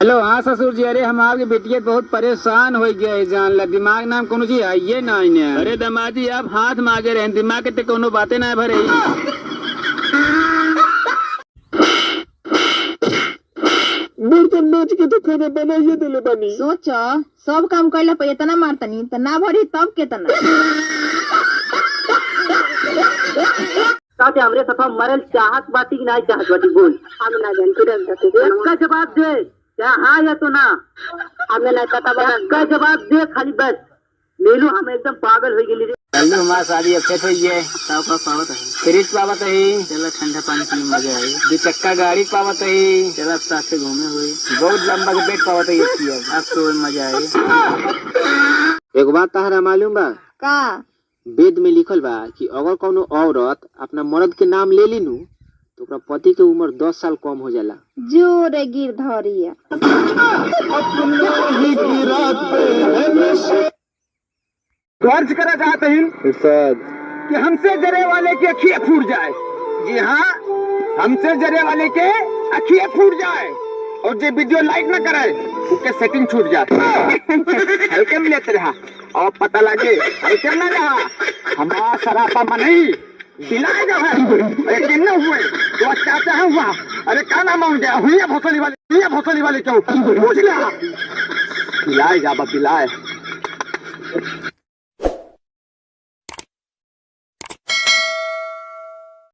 Hello. हाँ ससुर जी, अरे हम आपकी बेटिया बहुत परेशान हो गए, जान ला दिमाग नाम कोनो चीज आइए ना इन्हें। अरे दमाजी आप हाथ मांगे रहे, दिमाग के ते कोनो बातें ना भरे। बर्तन माज के तो खाना बनाइए दिले बानी। सोचो सब काम करला पे इतना मारतनी त ना भरी तब केतना। साथे हमरे सफा मरल चाहत बाटी की नहीं चाहत बाटी बोल। हम ना जान तुरंत दे का जवाब दे, क्या हाँ या तो ना। हमें नहीं पता बस का जवाब दे खाली बस। नीलू हम एकदम पागल हो गेली रे। चलो हमारा शादी अच्छे से ये ताव का पावत है, फ्रिज पावत है, चला ठंडा पानी पीने मजा है, दो चक्का गाड़ी पावत है, चला साथ से घूमे हुए, बहुत लंबा के बेट पावत है, ये अब तो मजा है। एक बात तहरा मालूम बा का वेद में लिखल बा कि अगर कोनो औरत अपना मर्द के नाम ले ली नू तो ओकरा पति के उम्र 10 साल कम हो जाला। जोरे गिर धरिया। कर्ज करा चाहते हैं कि हमसे जरे वाले की अखियाँ फूट जाए। जी हाँ, हमसे जरे वाले के अखियाँ फूट जाए और जो वीडियो लाइक न करे उसके सेटिंग छूट जाए। हल्के में लेते रहा और पता लगे हल्के में रहा हमारा सरापा मन नहीं दिलाएगा है। अरे किन्ना हुए तो अच्छा चाहे हुआ। अरे क्या नाम हो गया हुई है भोसली वाले क्यों पूछ लिया। बिलाए जा बिलाए।